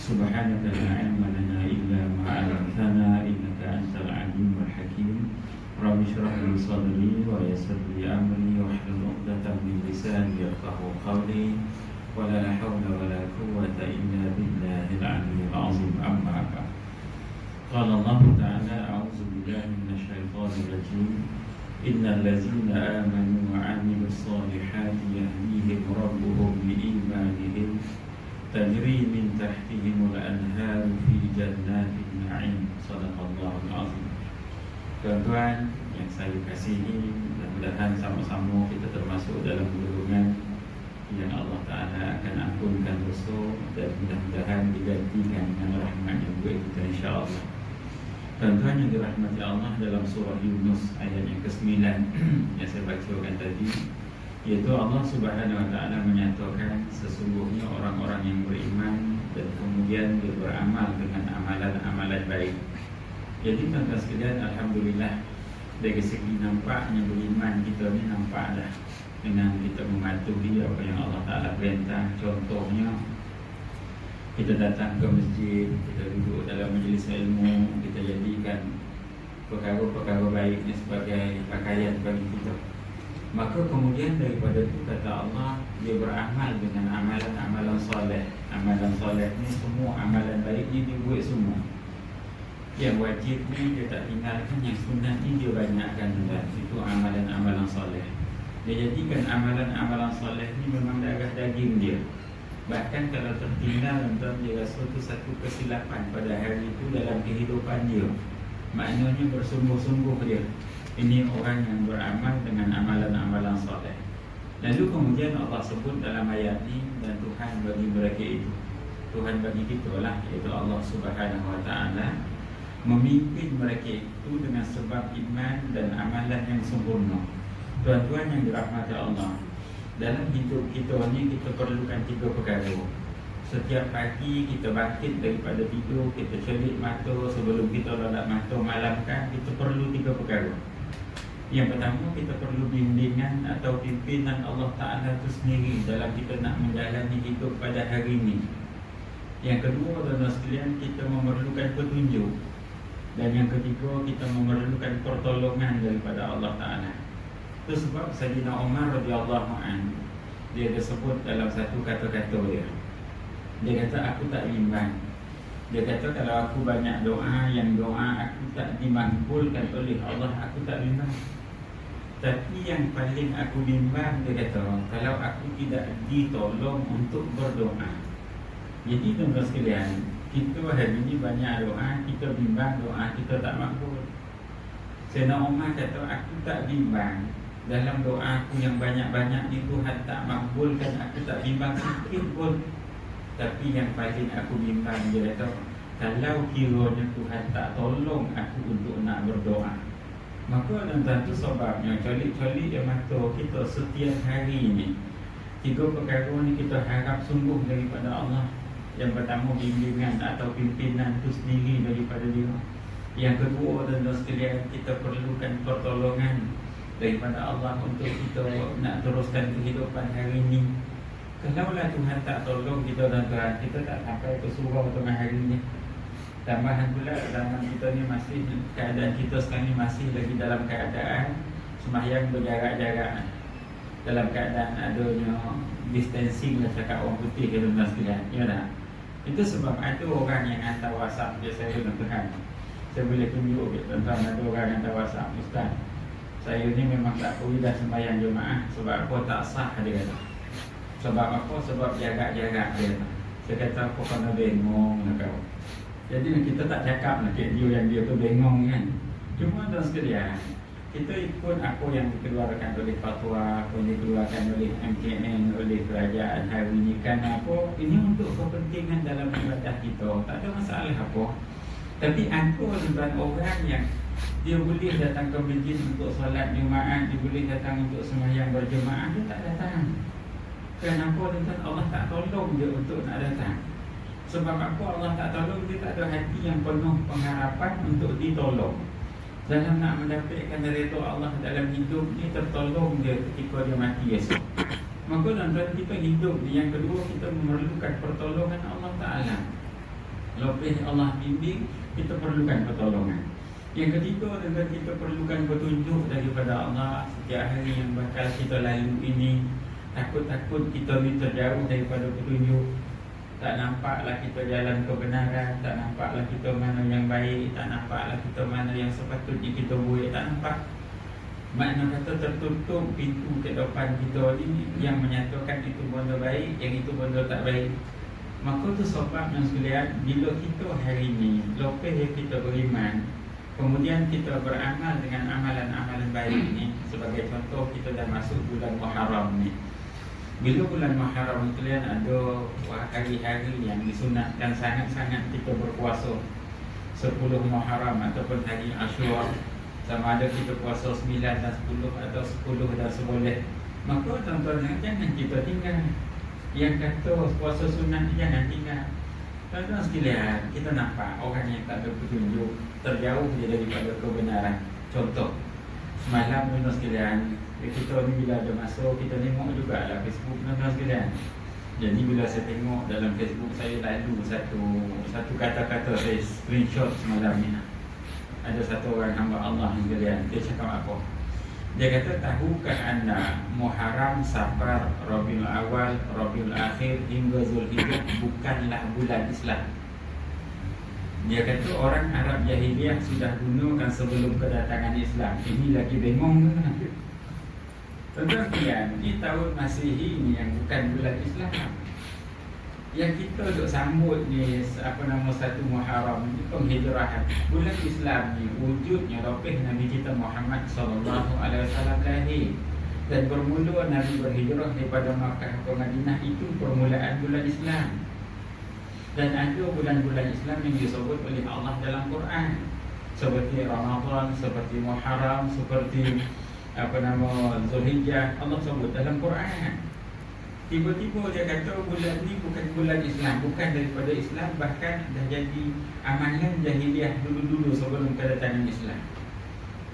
سبحانك لا علم لنا إلا ما علمتنا إنك أنت العليم الحكيم رب اشرح لي صدري ويسر لي أمري واحلل عقدة من لساني يفقهوا قولي ولا حول ولا قوة إلا بالله العلي العظيم أما بعد قال الله تعالى أعوذ بالله من الشيطان الرجيم إن الذين آمنوا وعملوا الصالحات يهديهم ربهم بإيمانهم تجري من تحتهم الأنهار في جنات النعيم صدق الله العظيم. Tuan-tuan yang saya kasihi, mudah-mudahan sama-sama kita termasuk dalam golongan yang Allah Ta'ala akan ampunkan dosa dan mudah-mudahan digantikan dengan rahmat yang buat kita insya-Allah. Tuan-tuan yang dirahmati Allah, dalam surah Yunus ayat yang ke-9 yang saya bacakan tadi, iaitu Allah Subhanahu Wa Ta'ala menyatakan sesungguhnya orang-orang yang beriman dan kemudian dia beramal dengan amalan-amalan baik. Jadi tuan-tuan sekalian, alhamdulillah dari segi nampaknya beriman kita ni nampaklah dengan kita mematuhi apa yang Allah Ta'ala perintah. Contohnya kita datang ke masjid, kita duduk dalam majlis ilmu, kita jadikan perkara-perkara baik ni sebagai pakaian bagi kita. Maka kemudian daripada itu kata Allah, dia beramal dengan amalan-amalan soleh. Amalan soleh ni semua amalan baik ni dia buat semua. Yang wajib ni dia tak tinggalkan, yang sunat ni dia banyakkan juga. Itu amalan-amalan soleh. Dia jadikan amalan-amalan soleh ni memang darah daging dia. Bahkan kalau tertinggal, dia rasa itu satu kesilapan pada hari itu dalam kehidupan dia. Maknanya bersungguh-sungguh dia. Ini orang yang beramal dengan amalan-amalan soleh. Lalu kemudian Allah sebut dalam ayat ini, dan Tuhan bagi mereka itu, Tuhan bagi kita lah, iaitu Allah Subhanahu Wa Ta'ala, memimpin mereka itu dengan sebab iman dan amalan yang sempurna. Tuan-tuan yang dirahmati Allah, dalam hidup kita ni kita perlukan 3 perkara. Setiap pagi kita bangkit daripada tidur, kita celik mata sebelum kita lalap mata malamkan, kita perlu 3 perkara. Yang pertama, kita perlu bimbingan atau pimpinan Allah Ta'ala itu sendiri dalam kita nak menjalani hidup pada hari ini. Yang kedua, tuan-tuan sekalian, kita memerlukan petunjuk. Dan yang ketiga, kita memerlukan pertolongan daripada Allah Ta'ala. Itu sebab Sayyidina Umar radhiyallahu anhu, dia sebut dalam satu kata-kata dia. Dia kata, aku tak bimbang. Dia kata, kalau aku banyak doa, yang doa aku tak dimakbulkan oleh Allah, aku tak bimbang. Tapi yang paling aku bimbang, dia kata, kalau aku tidak ditolong untuk berdoa. Jadi tuan-tuan sekalian, kita hari ini banyak doa, kita bimbang doa kita tak makbul. Sayyidina Umar kata, aku tak bimbang dalam doa aku yang banyak-banyak ni Tuhan tak makbulkan, aku tak bimbang sikit pun. Tapi yang paling aku bimbang, dia kata, kalau kiranya Tuhan tak tolong aku untuk nak berdoa. Maka tuan-tuan tu sebabnya colik-colik dia mata kita setiap hari ni 3 perkara ni kita harap sungguh daripada Allah. Yang pertama, bimbingan atau pimpinan tu sendiri daripada dia. Yang kedua, tuan-tuan sekalian, kita perlukan pertolongan daripada Allah untuk kita nak teruskan kehidupan hari ini. Kalaulah Tuhan tak tolong kita, tuan-tuan, kita tak sampai ke surau tengah hari ni. Tambahan pula zaman kita ni masih, keadaan kita sekarang ni masih lagi dalam keadaan sembahyang berjarak-jarak, dalam keadaan adanya distancing lah cakap orang putih ke tuan-tuan sekalian. Ya tak? Itu sebab ada orang yang hantar WhatsApp dia, saya tuan-tuan, saya boleh tunjuk ke tuan-tuan, ada orang yang hantar WhatsApp, Ustaz, saya ni memang tak perlu dah sembahyang jemaah. Sebab apa? Tak sah, dia kata. Sebab apa? Sebab jarak-jarak, dia kata. Saya kata, apa kena bengong lah kau. Jadi kita tak cakap nak dia yang dia tu bengong kan. Cuma tuan sekalian, kita ikut apa yang dikeluarkan oleh fatwa, apa yang dikeluarkan oleh MKN, oleh kerajaan hari ini. Kan apa? Ini untuk kepentingan dalam ibadah kita. Tak ada masalah apa. Tapi ada sebagian orang yang dia boleh datang ke masjid untuk solat Jumaat, dia boleh datang untuk sembahyang berjemaah, dia tak datang. Kenapa? Tuan, Allah tak tolong dia untuk nak datang. Sebab apa Allah tak tolong? Dia tak ada hati yang penuh pengharapan untuk ditolong. Dalam nak mendapatkan redha Allah dalam hidup ni, tertolong dia ketika dia mati esok. Maka tuan-tuan, kita hidup ni, yang kedua, kita memerlukan pertolongan Allah Ta'ala. Lebih Allah bimbing, kita perlukan pertolongan. Yang ketiga adalah kita perlukan petunjuk daripada Allah setiap hari yang bakal kita lalu ini. Takut-takut kita ni terjauh daripada petunjuk. Tak nampaklah kita jalan kebenaran, tak nampaklah kita mana yang baik, tak nampaklah kita mana yang sepatutnya kita buat, tak nampak. Makna kata tertutup pintu ke depan kita ni yang menyatakan itu benda baik, yang itu benda tak baik. Maka tu sebab yang sekalian, bila kita hari ni lepas kita beriman, kemudian kita beramal dengan amalan-amalan baik ni, sebagai contoh kita dah masuk bulan Muharram ni. Bila bulan Muharram sekalian, ada hari-hari yang disunatkan sangat-sangat kita berpuasa. 10 Muharram ataupun hari Ashura, sama ada kita puasa 9 dan 10 atau 10 dan 11. Maka tuan-tuan jangan kita tinggal. Yang kata puasa sunat jangan tinggal. Tuan-tuan sekalian, kita nampak orang yang tak ada petunjuk, terjauh dia daripada kebenaran. Contoh, semalam tuan-tuan sekalian, kita ni bila ada masuk, kita tengok jugalah Facebook tuan-tuan sekalian. Jadi bila saya tengok dalam Facebook, saya lalu satu kata-kata saya screenshot semalam ni. Ada satu orang hamba Allah sekalian, dia cakap apa? Dia kata, tahukah anda Muharram, Safar, Rabiul Awal, Rabiul Akhir hingga Zulhijjah bukanlah bulan Islam. Dia kata orang Arab Jahiliyah sudah gunakan sebelum kedatangan Islam. Ini lagi bengong ke? Tuan-tuan, di tahun Masihi ini yang bukan bulan Islam, yang kita duk sambut ni satu Muharram ni penghijrahan. Bulan Islam ni wujudnya lebih Nabi kita Muhammad sallallahu alaihi wasallam lahir, dan bermula Nabi berhijrah daripada Makkah ke Madinah, itu permulaan bulan Islam. Dan ada bulan-bulan Islam yang disebut oleh Allah dalam Quran, seperti Ramadan, seperti Muharram, seperti Zulhijjah, Allah sebut dalam Quran. Tiba-tiba dia kata bulan ni bukan bulan Islam, bukan daripada Islam, bahkan dah jadi amalan jahiliah dulu-dulu sebelum kedatangan Islam.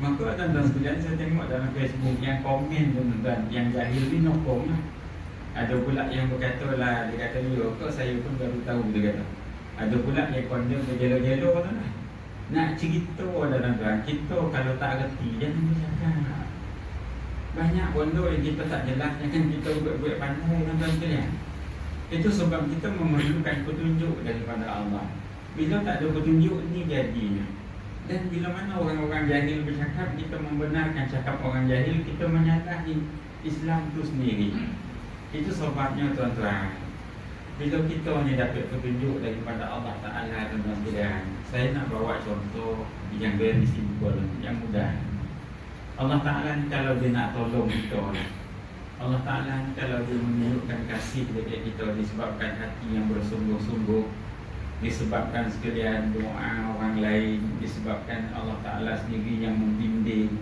Maka tuan-tuan sekalian, saya tengok dalam Facebook yang komen tuan-tuan, yang jahil ni nokong lah. Ada pula yang berkata lah, dia kata, ya kok saya pun baru tahu, dia kata. Ada pula yang condemn berjelo-jelo tu lah. Nak cerita dah tuan-tuan, kita kalau tak reti jangan bercakap. Banyak benda yang kita tak jelas, jangan kita buat-buat pandai tuan-tuan sekalian. Itu sebab kita memerlukan petunjuk daripada Allah. Bila tak ada petunjuk ni jadinya. Dan bila mana orang-orang jahil bercakap, kita membenarkan cakap orang jahil, kita menyalahi Islam tu sendiri. Itu sebabnya tuan-tuan, bila kita ni dapat petunjuk daripada Allah Ta'ala tuan-tuan sekalian, saya nak bawa contoh yang very simple, yang mudah. Allah Ta'ala ni kalau dia nak tolong kita, Allah Ta'ala ni kalau dia menunjukkan kasih kepada kita, disebabkan hati yang bersungguh-sungguh, disebabkan sekalian doa orang lain, disebabkan Allah Ta'ala sendiri yang membimbing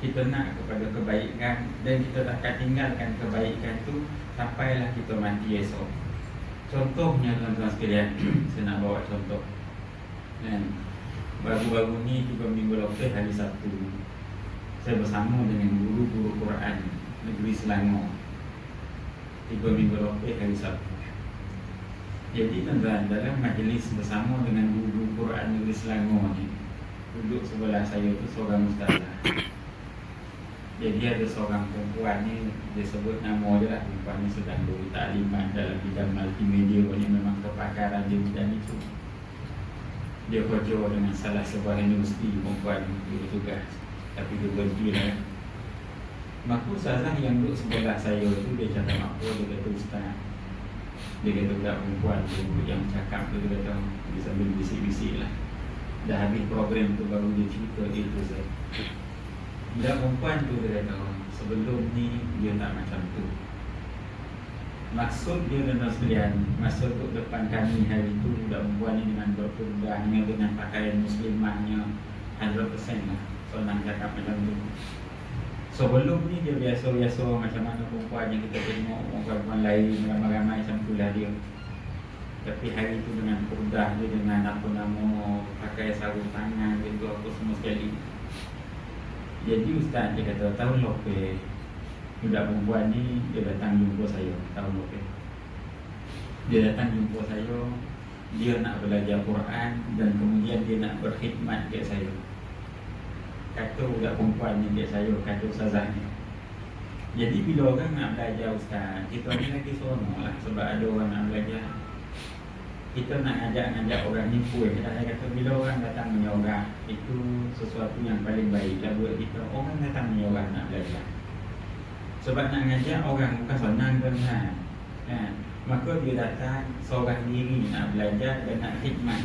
kita nak kepada kebaikan, dan kita takkan tinggalkan kebaikan tu sampailah kita mati esok. Contohnya tuan-tuan sekalian, saya nak bawa contoh. Dan baru-baru ni 3 minggu lepas hari Sabtu, saya bersama dengan guru-guru Quran negeri Selangor. 3 minggu lepas hari Sabtu. Jadi tuan-tuan, dalam majlis bersama dengan guru Quran negeri Selangor ni, duduk sebelah saya tu seorang ustazah. Jadi ada seorang perempuan ni, dia sebut nama dia lah, perempuan ni sedang bertaklimat dalam bidang multimedia ni, memang kepakaran dia bidang itu. Dia kerja dengan salah sebuah universiti, perempuan guru tugas, tapi dia berhenti lah. Maka ustazah yang duduk sebelah saya tu, dia cakap apa, dia kata, ustaz, dia kata budak perempuan tu yang cakap tu, dia kata, dia sambil bisik-bisik lah. Dah habis program tu baru dia cerita dia tu saya. Budak perempuan tu dia kata, sebelum ni dia tak macam tu. Maksud dia dan sekalian, masa duduk depan kami hari tu, budak perempuan ni dengan berpudahnya, dengan pakaian muslimahnya 100% lah. So nak cakap macam tu. Sebelum ni dia biasa-biasa macam mana perempuan yang kita tengok, perempuan lain ramai-ramai macam tu lah dia. Tapi hari tu dengan pudah dia, dengan apa nama, pakai sarung tangan gitu, apa semua sekali. Jadi ustaz dia kata, tahun lepas budak perempuan ni dia datang jumpa saya. Tahun lepas dia datang jumpa saya, dia nak belajar Quran dan kemudian dia nak berkhidmat kat saya. Kata budak perempuan ni kat saya, kata ustazah ni. Jadi bila orang nak belajar ustaz, kita ni lagi seronok lah sebab ada orang nak belajar. Kita nak ngajak orang ni pun. Saya kata bila orang datang menyorang, itu sesuatu yang paling baik lah buat kita. Orang datang menyorang nak belajar. Sebab nak ngajak orang bukan senang kan. Maka dia datang seorang diri nak belajar dan nak khidmat.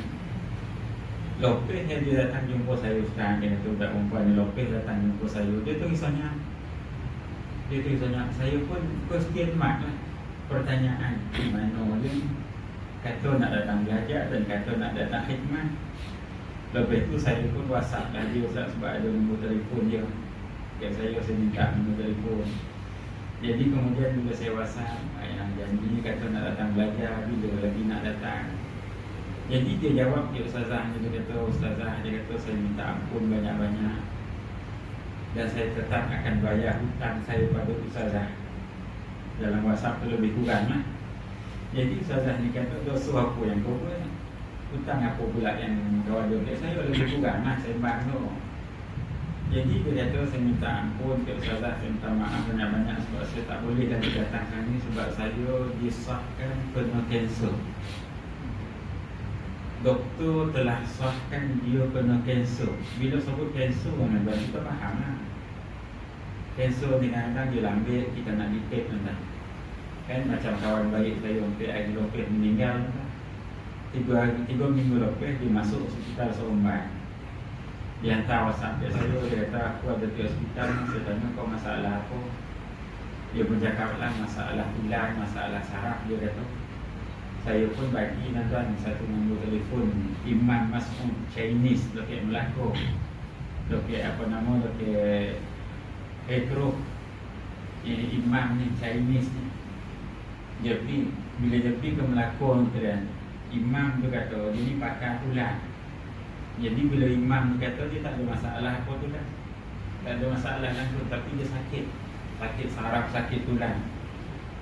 Lopez dia datang jumpa saya ustaz, dia kata budak perempuan ni Lopez datang jumpa saya. Dia tulisannya saya pun question mark lah. Pertanyaan di mana dia kata nak datang belajar dan kata nak datang khidmat. Lepas tu saya pun WhatsApp lah dia ustaz sebab ada nombor telefon dia. Saya minta nombor telefon. Jadi kemudian bila saya WhatsApp, yang janji kata nak datang belajar, bila lagi nak datang. Jadi dia jawab, dia ustazah, dia kata ustazah, dia kata saya minta ampun banyak-banyak dan saya tetap akan bayar hutang saya pada ustazah. Dalam WhatsApp tu lebih kurang lah. Jadi ustazah ni kata dosa apa yang kau buat, hutang apa pula yang kau ada. Saya lebih kurang lah, saya bang tu. Jadi dia kata saya minta ampun ke ustazah, saya minta maaf banyak-banyak sebab saya tak boleh lagi datang hari ni sebab saya disahkan kena kanser. Doktor telah sahkan dia kena kanser. Bila sebut kanser, kita faham lah. Kanser ni kadang-kadang dia lambat, kita nak detect kan macam kawan baik saya untuk hari Lopez meninggal. 3 minggu lepas dia masuk hospital Seremban. Dia hantar WhatsApp dia saya, dia kata aku ada di hospital. Saya tanya kau masalah apa. Dia pun cakap lah masalah tulang, masalah saraf. Dia kata saya pun bagi tuan satu nombor telefon Imam Mas'ud Chinese dekat Melaka, dekat apa nama, dekat Petro. Imam ni Chinese ni dia pergi, bila dia pergi ke Melaka tu kan, Imam tu kata dia ni pakar tulang. Jadi bila imam ni kata dia tak ada masalah apa tu kan, tak ada masalah langsung, tapi dia sakit saraf, sakit tulang.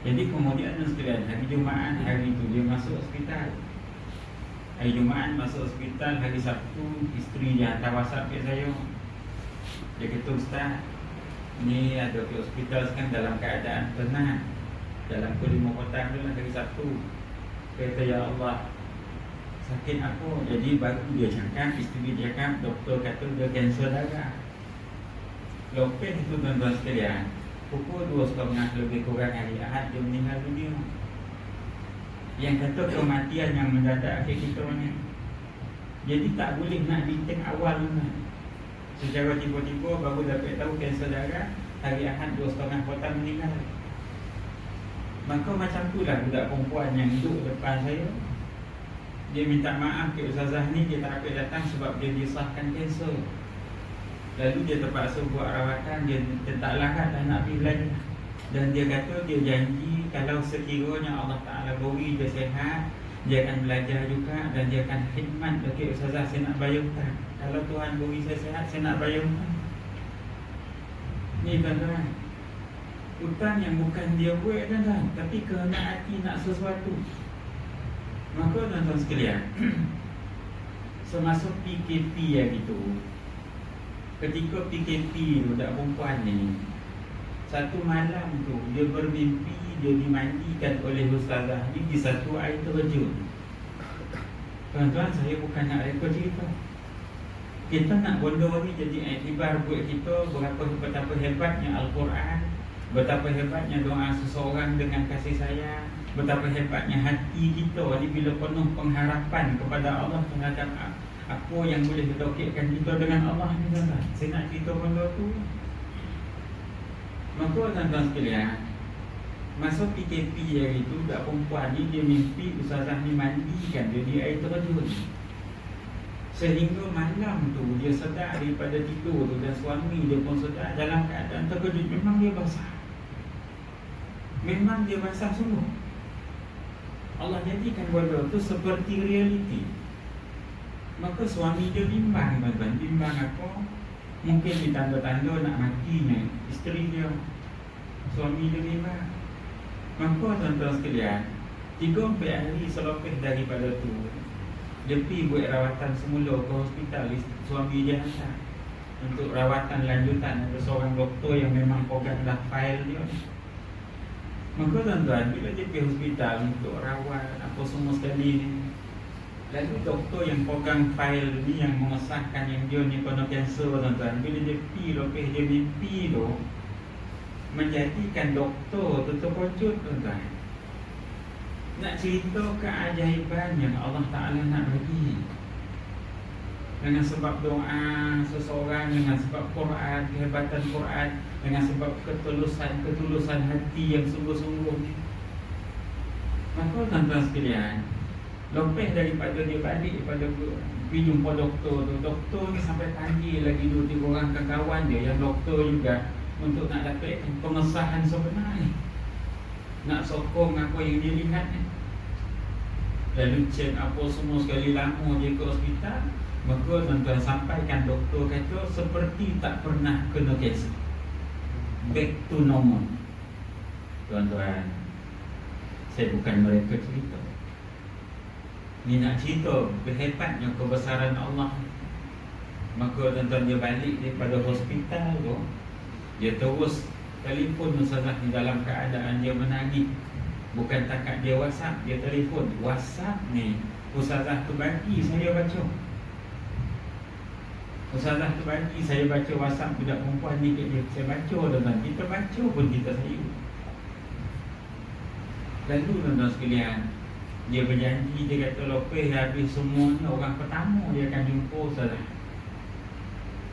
Jadi kemudian sekalian hari Jumaat, hari tu dia masuk hospital. Hari Jumaat masuk hospital, hari Sabtu isteri dia hantar WhatsApp ke saya. Dia kata ustaz, ni ada ke hospital sekarang dalam keadaan tenang, dalam kelima petang tu lah hari Sabtu. Kata ya Allah, sakit apa? Jadi baru dia cakap, isteri dia cakap, doktor kata dia kanser darah. Lepas itu tuan-tuan sekalian, pukul 2.30 lebih kurang hari Ahad dia meninggal dunia. Yang kata kematian yang mendadak akhir kita ni. Jadi tak boleh nak detect awal ni. Secara tiba-tiba baru dapat tahu kanser darah, hari Ahad 2.30 petang meninggal. Maka macam tu lah budak perempuan yang duduk depan saya. Dia minta maaf ke ustazah ni, dia tak dapat datang sebab dia disahkan kanser. Lalu dia terpaksa buat rawatan, dia tak larat dah nak pergi belajar. Dan dia kata dia janji kalau sekiranya Allah Ta'ala beri dia sihat, dia akan belajar juga dan dia akan khidmat. Okey ustazah, saya nak bayar hutang. Kalau Tuhan beri saya sihat, saya nak bayar hutang. Ni tuan-tuan, hutang yang bukan dia buat tuan-tuan, tapi kerana hati nak sesuatu. Maka tuan-tuan sekalian, semasa PKP yang itu, ketika PKP budak perempuan ni, satu malam tu dia bermimpi dia dimandikan oleh ustazah ni di satu air terjun. Tuan-tuan, saya bukan nak rekod cerita. Kita nak benda ni jadi iktibar buat kita betapa hebatnya Al-Quran, betapa hebatnya doa seseorang dengan kasih sayang, betapa hebatnya hati kita ni bila penuh pengharapan kepada Allah terhadap apa yang boleh mendekatkan kita dengan Allah ni tuan-tuan. Saya nak cerita benda tu. Maka tuan-tuan sekalian, masa PKP hari tu, budak perempuan ni dia mimpi ustazah ni mandikan dia di air terjun. Sehingga malam tu dia sedar daripada tidur tu, dan suami dia pun sedar dalam keadaan terkejut. Memang dia basah, memang dia basah sungguh. Allah jadikan benda tu seperti realiti. Maka suami dia bimbang tuan-tuan. Bimbang apa? Mungkin di tanda-tanda nak matinya isteri dia. Suami dia bimbang. Maka tuan-tuan sekalian, 3-4 hari selepas daripada tu, Dia pergi buat rawatan semula ke hospital, suami dia hantar untuk rawatan lanjutan. Ada seorang doktor yang memang pegang dah fail dia. Maka tuan-tuan, bila dia pergi hospital untuk rawat apa semua sekali ni, lalu doktor yang pegang fail ni, yang mengesahkan yang dia ni kena kanser tuan-tuan, bila dia pergi lepas dia mimpi tu, menjadikan doktor tu terkejut tuan-tuan. Nak cerita keajaiban yang Allah Ta'ala nak bagi dengan sebab doa seseorang, dengan sebab Quran, kehebatan Quran, dengan sebab ketulusan hati yang sungguh-sungguh. Maka tuan-tuan sekalian, lepas daripada dia balik daripada pergi jumpa doktor tu, doktor ni sampai panggil lagi 2-3 orang kawan dia yang doktor juga, untuk nak dapat pengesahan sebenar ni, nak sokong apa yang dia lihat ni. Lalu cek apa semua sekali, lama je ke hospital. Maka tuan-tuan, sampaikan doktor kata seperti tak pernah kena kanser, back to normal. Tuan-tuan, saya bukan mereka cerita, ni nak cerita berhebatnya kebesaran Allah. Maka tuan-tuan, dia balik daripada hospital tu, dia terus telefon ustazah ni dalam keadaan dia menangis. Bukan takat dia WhatsApp, dia telefon. WhatsApp ni ustazah tu bagi saya baca. Ustazah tu bagi saya baca WhatsApp budak perempuan ni kat dia. Saya baca tuan-tuan, kita baca pun kita sayu. Lalu tuan-tuan sekalian, dia berjanji, dia kata lepas habis semua ni, orang pertama dia akan jumpa ustazah.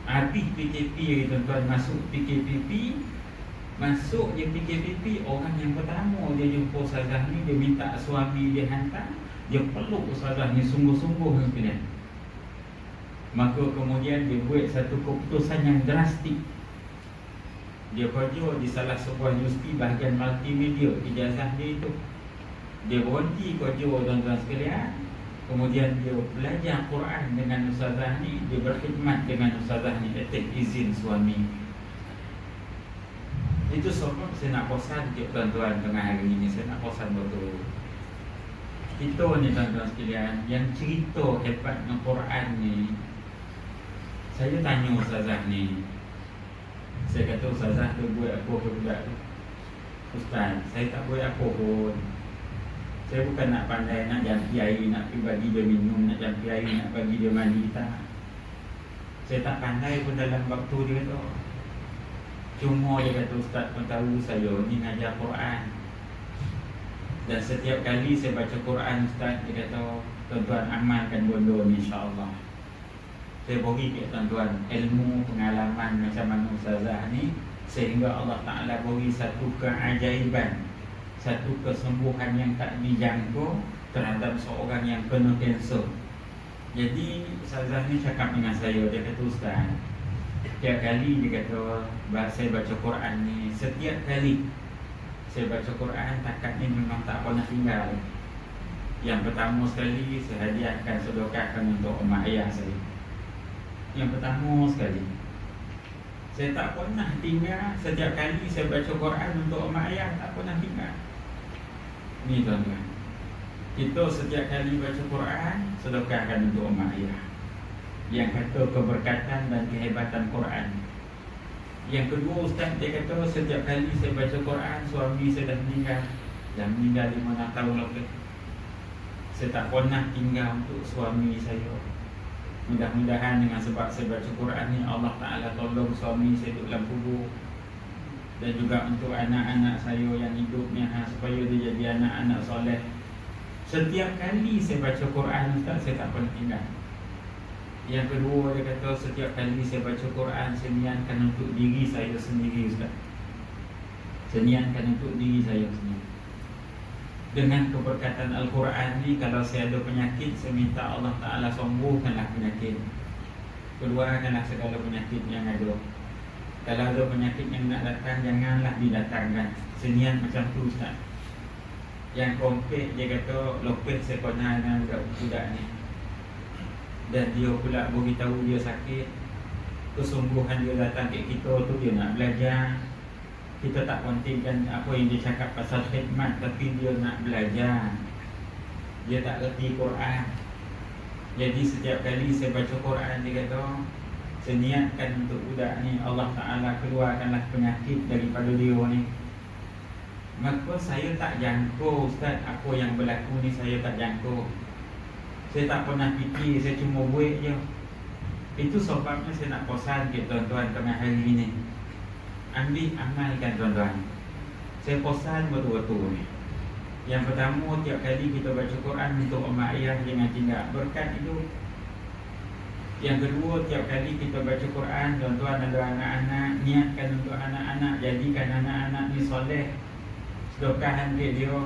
Habis PKP tuan-tuan, masuk PKPP, masuk je PKPP, orang yang pertama dia jumpa ustazah ni, dia minta suami dia hantar, dia peluk ustazah ni sungguh-sungguh sekalian. Maka kemudian dia buat satu keputusan yang drastik. Dia kerja di salah sebuah universiti bahagian multimedia, ijazah dia itu. Dia berhenti kerja tuan-tuan sekalian. Kemudian dia belajar Quran dengan ustazah ni, dia berkhidmat dengan ustazah ni atas izin suami. Itu sebab saya nak pesan je tuan-tuan tengah hari ini. Saya nak pesan betul, kita ni tuan-tuan sekalian, yang cerita hebatnya Quran ni. Saya tanya ustazah ni, saya kata ustazah tu buat apa ke budak tu? Ustaz, saya tak buat apa pun. Saya bukan nak pandai nak jampi air, nak pergi bagi dia minum, nak jampi air, nak bagi dia mandi, tak. Saya tak pandai pun dalam waktu dia kata. Cuma dia kata, ustaz pun tahu saya ni ngajar Quran, dan setiap kali saya baca Quran ustaz, dia kata tuan-tuan amalkan benda ni insya-Allah. Saya bagi kat tuan-tuan ilmu, pengalaman macam mana ustazah ni, sehingga Allah Ta'ala bagi satu keajaiban, satu kesembuhan yang tak dijangka terhadap seorang yang kena kanser. Jadi ustazah ni cakap dengan saya, dia kata ustaz, setiap kali dia kata saya baca Quran ni, setiap kali saya baca Quran, takat ni memang tak pernah tinggal. Yang pertama sekali saya hadiahkan, sedekahkan untuk mak ayah saya. Yang pertama sekali, saya tak pernah tinggal. Setiap kali saya baca Quran untuk mak ayah, tak pernah tinggal. Ni tuan-tuan, kita setiap kali baca Quran, sedekahkan untuk mak ayah. Yang kata keberkatan dan kehebatan Quran. Yang kedua ustaz, dia kata setiap kali saya baca Quran, suami saya dah meninggal, 5 tahun lebih. Saya tak pernah tinggal untuk suami saya. Mudah-mudahan dengan sebab saya baca Quran ni, Allah Ta'ala tolong suami saya duduk dalam kubur. Dan juga untuk anak-anak saya yang hidupnya, supaya dia jadi anak-anak soleh. Setiap kali saya baca Quran ustaz, saya tak pernah tinggal. Yang kedua, dia kata setiap kali saya baca Quran, saya niatkan untuk diri saya sendiri ustaz. Saya niatkan untuk diri saya sendiri. Dengan keberkatan Al-Quran ni, kalau saya ada penyakit, saya minta Allah Ta'ala sembuhkanlah penyakit, keluarkanlah segala penyakit yang ada. Kalau ada penyakit yang nak datang, janganlah didatangkan. Senian macam tu ustaz. Yang kompet, dia kata lepas saya kenal dengan budak ni, dan dia pula beritahu dia sakit, kesembuhan dia datang ke kita tu, dia nak belajar. Kita tak pentingkan apa yang dia cakap pasal khidmat, tapi dia nak belajar. Dia tak reti Quran. Jadi setiap kali saya baca Quran, dia kata, saya niatkan untuk budak ni, Allah Ta'ala keluarkanlah penyakit daripada dia ni. Maka saya tak jangkau, Ustaz, apa yang berlaku ni saya tak jangkau. Saya tak pernah fikir, saya cuma buat je. Itu sebabnya saya nak pesan ke tuan-tuan tengah hari ini, ambil amalkan tuan-tuan. Saya pesan betul-betul ni. Yang pertama, tiap kali kita baca Quran untuk mak ayah jangan tinggal berkat itu. Yang kedua, tiap kali kita baca Quran, tuan-tuan ada anak-anak, niatkan untuk anak-anak, jadikan anak-anak ni soleh, sedekahkan ke dia.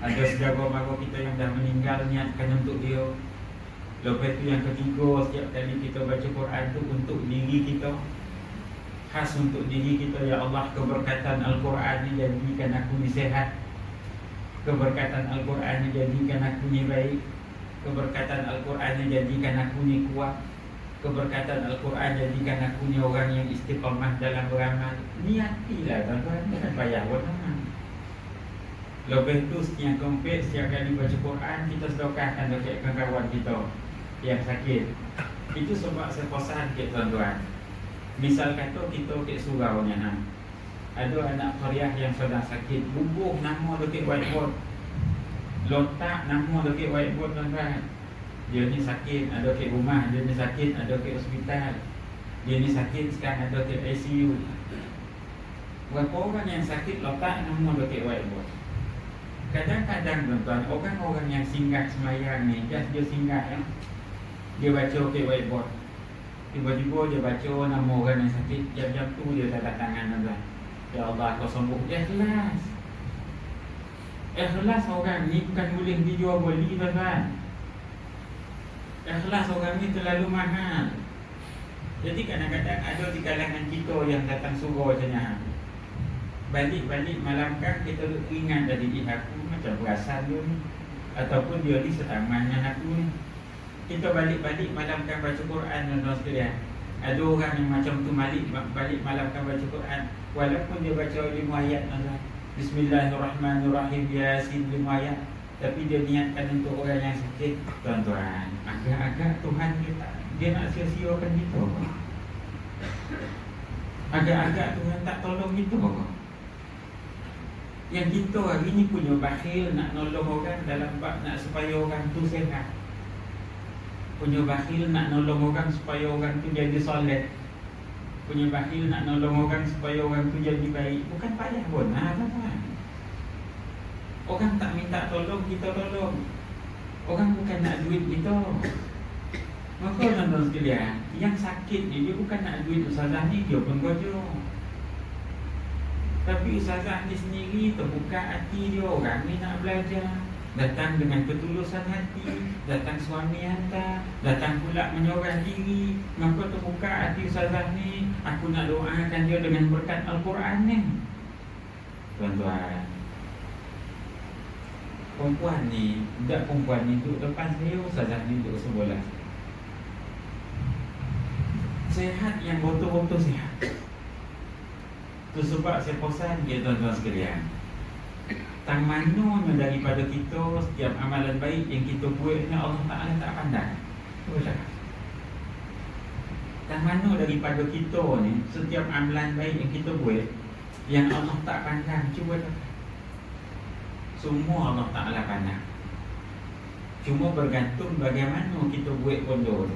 Ada saudara mara kita yang dah meninggal, niatkan untuk dia. Lepas tu yang ketiga, setiap kali kita baca Quran tu untuk diri kita, khas untuk diri kita. Ya Allah, keberkatan Al-Quran ni jadikan aku ni sihat, keberkatan Al-Quran ni jadikan aku ni baik, keberkatan Al-Quran ni jadikan aku ni kuat, keberkatan Al-Quran jadikan aku ni orang yang istiqamah dalam beramal. Niatilah tuan-tuan, jangan payah buat nama. Lepas tu yang keempat, setiap kali baca Quran kita sedekahkan dekat kawan kita yang sakit. Itu sebab saya pesan ke tuan-tuan, misal kata kita ke surau ni, ada anak Korea yang sedang sakit, bubuh nama dekat whiteboard, letak nama dekat whiteboard tuan-tuan. Dia ni sakit, ada ke rumah, dia ni sakit, ada ke hospital, dia ni sakit sekarang ada ke ICU. Berapa orang yang sakit letak nama dekat whiteboard. Kadang-kadang tuan-tuan, orang-orang yang singgah semayang ni, just dia singgah ya, dia baca ke whiteboard, tiba-tiba dia baca nama orang yang sakit, jam-jam tu dia tanda tangan tuan-tuan. Ya Allah, kau sembuh. Ikhlas. Ikhlas orang ni bukan boleh dijual beli tuan-tuan. Ikhlas orang ni terlalu mahal. Jadi kadang-kadang ada di kalangan kita yang datang suruh macamnya, balik-balik malam kan kita ingat dari aku macam perasan dia ni, ataupun dia ni setamannya aku ni. Kita balik-balik malam kan baca Quran tuan-tuan sekalian. Ada orang yang macam tu balik malam kan baca Quran, walaupun dia baca 5 ayat tuan-tuan, Bismillahirrahmanirrahim, Yasin 5 ayat, tapi dia niatkan untuk orang yang sakit. Tuan-tuan, agak-agak Tuhan dia nak sia-siakan kita. Agak-agak Tuhan tak tolong kita. Yang kita hari ni punya bakhil nak nolong orang dalam bab nak supaya orang tu sehat, punya bakhil nak nolong orang supaya orang tu jadi soleh, punya bakhil nak nolong orang supaya orang tu jadi baik. Bukan payah pun tuan-tuan. Orang tak minta tolong, kita tolong. Orang bukan nak duit kita. Maka tuan-tuan sekalian, yang sakit ni dia bukan nak duit ustazah ni, dia pun gojo. Tapi ustazah ni sendiri terbuka hati dia, orang ni nak belajar, datang dengan ketulusan hati, datang suami hantar, datang pula menyorang diri. Maka terbuka hati ustazah ni, aku nak doakan dia dengan berkat Al-Quran ni. Tuan-tuan, perempuan ni, budak perempuan ni duduk depan saya, ustazah ni duduk sebelah. Sehat yang betul-betul sehat. Itu sebab saya pesan dia tuan-tuan sekalian, tang mananya daripada kita, setiap amalan baik yang kita buat ni Allah Ta'ala tak pandang. Betul. Tang mana daripada kita ni, setiap amalan baik yang kita buat yang Allah tak pandang, cuba tak. Semua Allah Ta'ala pandang. Cuma bergantung bagaimana kita buat bodoh.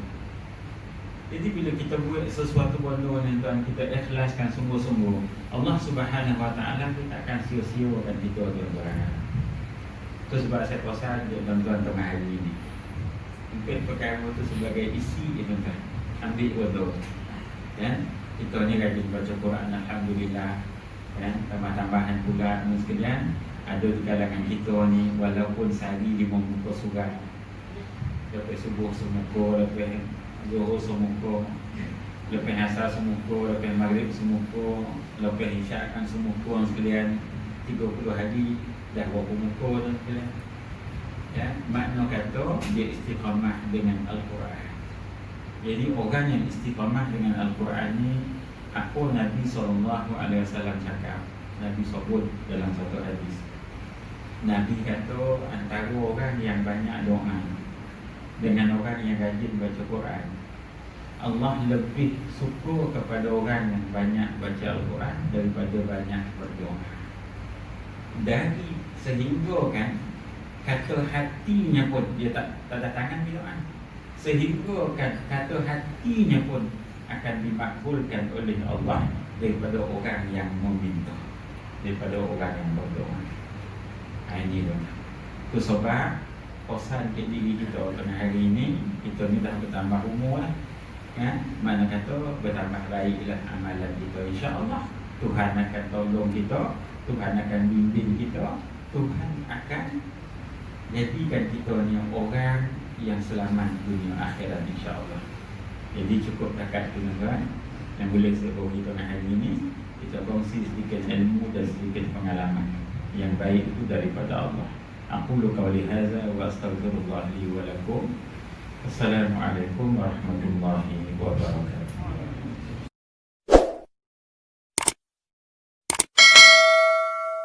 Jadi bila kita buat sesuatu bodoh ni tuan, kita ikhlaskan sungguh-sungguh, Allah Subhanahu Wa Ta'ala pun tak akan sia-siakan kita tuan-tuan. Itu sebab saya pesan dia tuan-tuan tengah hari ni, mungkin perkara itu sebagai isi tuan-tuan, ambil bodoh ya. Kita ni rajin baca Quran, alhamdulillah ya. Tambah-tambahan pula sekalian, ada di kalangan kita ni walaupun sehari 5 muka surat, lepas subuh semuka, lepas Zuhur semuka, lepas asar semuka, lepas maghrib semuka, lepas isyak kan semuka sekalian. 30 hari dah berapa muka tu sekalian ya. Makna kata dia istiqamah dengan Al-Quran. Jadi orang yang istiqamah dengan Al-Quran ni, apa Nabi SAW cakap, Nabi sebut dalam satu hadis, Nabi kata antara orang yang banyak doa, dengan orang yang rajin baca Quran. Allah lebih suka kepada orang yang banyak baca Al-Quran daripada banyak berdoa. Dari sehingga kan kata hatinya pun dia tak ada tangan doa. Sehingga kan kata hatinya pun akan dimakbulkan oleh Allah daripada orang yang meminta, daripada orang yang berdoa. Ini tu. Tu sebab pesan ke diri kita pada hari ini, kita ni dah bertambah umur lah. Mana kata bertambah baiklah amalan kita, insya-Allah Tuhan akan tolong kita, Tuhan akan bimbing kita, Tuhan akan jadikan kita ni orang yang selamat dunia akhirat, insya-Allah. Jadi cukup takat tu tuan-tuan yang boleh saya bawa kita hari ini. Kita kongsi sedikit ilmu dan sedikit pengalaman yang baik itu daripada Allah. Aqulu qawli hadza wa astaghfirullah li wa lakum. Assalamualaikum warahmatullahi wabarakatuh.